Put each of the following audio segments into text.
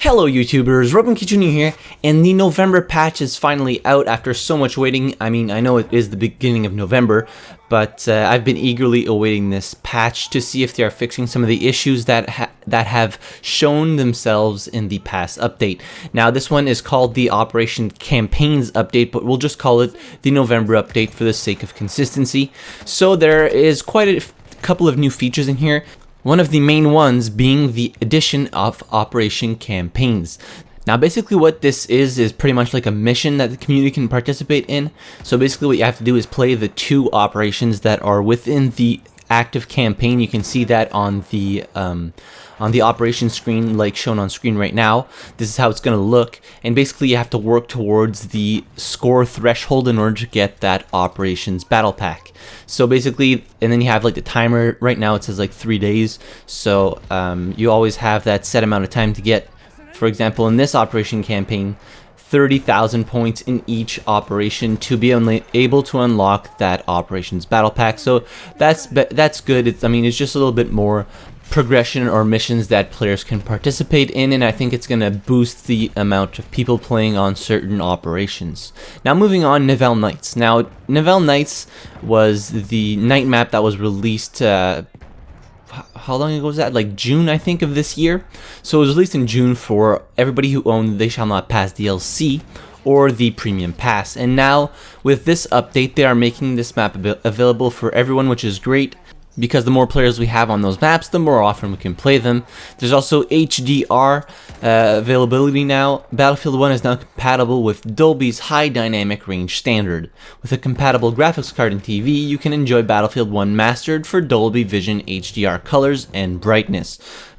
Hello YouTubers, RogueMonkeyJr here, and the November patch is finally out after so much waiting. I mean, I know it is the beginning of November, but I've been eagerly awaiting this patch to see if they are fixing some of the issues that have shown themselves in the past update. Now, this one is called the Operation Campaigns update, but we'll just call it the November update for the sake of consistency. So there is quite a couple of new features in here. One of the main ones being the addition of Operation Campaigns. Now basically what this is pretty much like a mission that the community can participate in. So basically what you have to do is play the two operations that are within the active campaign. You can see that on the operation screen, like shown on screen right now. This is how it's going to look, and basically you have to work towards the score threshold in order to get that operations battle pack. So basically, and then you have like the timer. Right now it says like 3 days, so you always have that set amount of time to get, for example, in this operation campaign, 30,000 points in each operation to be able to unlock that operations battle pack. So that's good. I mean, it's just a little bit more progression or missions that players can participate in, and I think it's going to boost the amount of people playing on certain operations. Now moving on, NIvelle Nights. Now NIvelle Nights was the night map that was released how long ago was that? Like June, I think, of this year. So it was released in June for everybody who owned They Shall Not Pass DLC or the Premium Pass. And now with this update, they are making this map available for everyone, which is great, because the more players we have on those maps, the more often we can play them. There's also HDR availability now. Battlefield 1 is now compatible with Dolby's High Dynamic Range standard. With a compatible graphics card and TV, you can enjoy Battlefield 1 mastered for Dolby Vision HDR colors and brightness.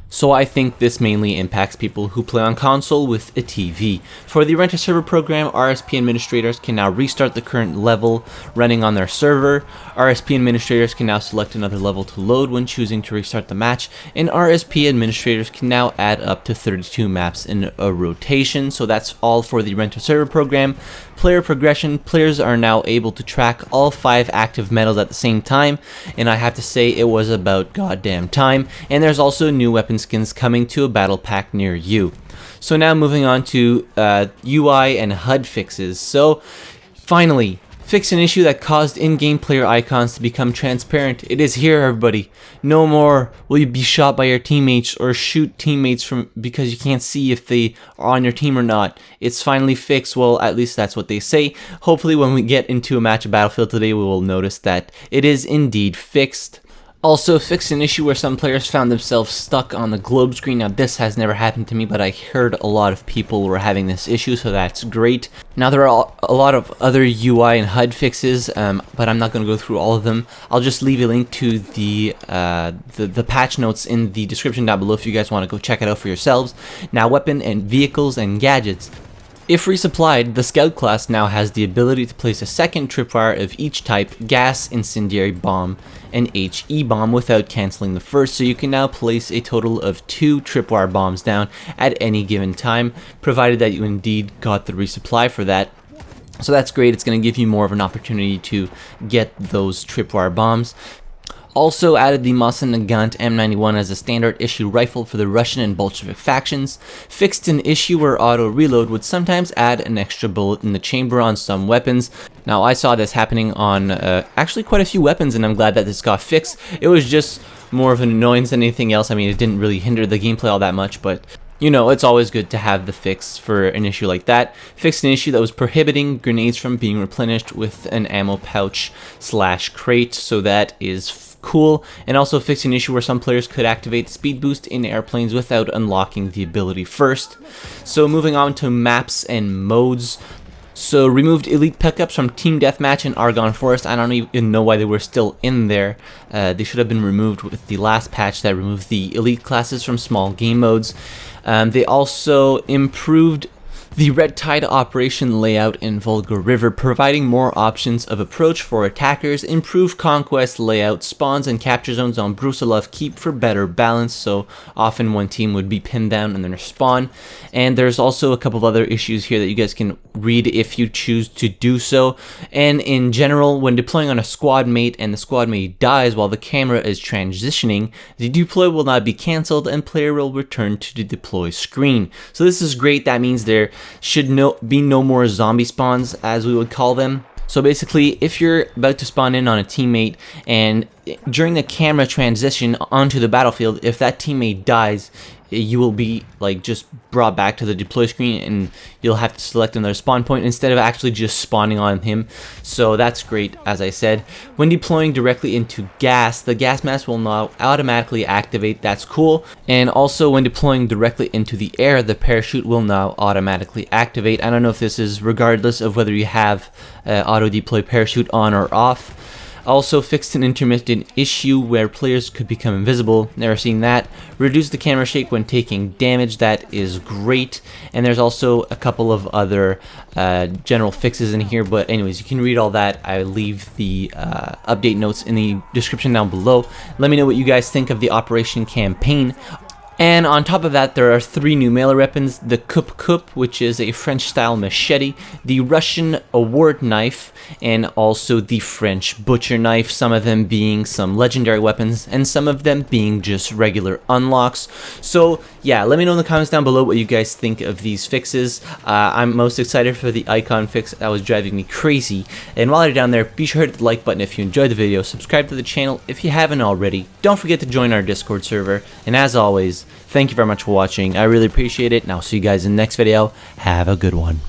So I think this mainly impacts people who play on console with a TV. For the Rent-A-Server program, RSP administrators can now restart the current level running on their server. RSP administrators can now select another level to load when choosing to restart the match, and RSP administrators can now add up to 32 maps in a rotation. So that's all for the Rent-A-Server program. Player progression, players are now able to track all 5 active medals at the same time, and I have to say it was about goddamn time. And there's also new weapon skins coming to a battle pack near you. So now moving on to UI and HUD fixes. So finally, fix an issue that caused in-game player icons to become transparent. It is here, everybody. No more will you be shot by your teammates or shoot teammates because you can't see if they are on your team or not. It's finally fixed. Well, at least that's what they say. Hopefully when we get into a match of Battlefield today, we will notice that it is indeed fixed. Also, fixed an issue where some players found themselves stuck on the globe screen. Now, this has never happened to me, but I heard a lot of people were having this issue, so that's great. Now, there are a lot of other UI and HUD fixes, but I'm not going to go through all of them. I'll just leave a link to the patch notes in the description down below if you guys want to go check it out for yourselves. Now, weapon and vehicles and gadgets. If resupplied, the Scout class now has the ability to place a second tripwire of each type, gas, incendiary bomb, and HE bomb without cancelling the first, so you can now place a total of 2 tripwire bombs down at any given time, provided that you indeed got the resupply for that. So that's great. It's going to give you more of an opportunity to get those tripwire bombs. Also added the Mosin Nagant M91 as a standard issue rifle for the Russian and Bolshevik factions. Fixed an issue where auto reload would sometimes add an extra bullet in the chamber on some weapons. Now I saw this happening on actually quite a few weapons, and I'm glad that this got fixed. It was just more of an annoyance than anything else. I mean, it didn't really hinder the gameplay all that much, but you know, it's always good to have the fix for an issue like that. Fixed an issue that was prohibiting grenades from being replenished with an ammo pouch / crate, so that is cool. And also fixed an issue where some players could activate speed boost in airplanes without unlocking the ability first. So moving on to maps and modes. So removed elite pickups from Team Deathmatch and Argonne Forest. I don't even know why they were still in there. They should have been removed with the last patch that removed the elite classes from small game modes. They also improved The Red Tide operation layout in Volga River, providing more options of approach for attackers, improved conquest layout, spawns and capture zones on Brusilov Keep for better balance, so often one team would be pinned down and then respawn. And there's also a couple of other issues here that you guys can read if you choose to do so. And in general, when deploying on a squad mate and the squad mate dies while the camera is transitioning, the deploy will not be cancelled and player will return to the deploy screen. So this is great. That means there should be no more zombie spawns, as we would call them. So basically, if you're about to spawn in on a teammate and during the camera transition onto the battlefield, if that teammate dies, you will be like just brought back to the deploy screen and you'll have to select another spawn point instead of actually just spawning on him. So that's great. As I said, when deploying directly into gas, the gas mask will now automatically activate. That's cool. And also when deploying directly into the air, the parachute will now automatically activate. I don't know if this is regardless of whether you have auto deploy parachute on or off. Also fixed an intermittent issue where players could become invisible. Never seen that. Reduced the camera shake when taking damage. That is great. And there's also a couple of other general fixes in here. But anyways, you can read all that. I leave the update notes in the description down below. Let me know what you guys think of the Operation campaign. And on top of that, there are 3 new melee weapons: the Kup, which is a French-style machete, the Russian award knife, and also the French butcher knife, some of them being some legendary weapons, and some of them being just regular unlocks. So yeah, let me know in the comments down below what you guys think of these fixes. I'm most excited for the icon fix. That was driving me crazy. And while you're down there, be sure to hit the like button if you enjoyed the video, subscribe to the channel if you haven't already, don't forget to join our Discord server, and as always, thank you very much for watching. I really appreciate it, and I'll see you guys in the next video. Have a good one.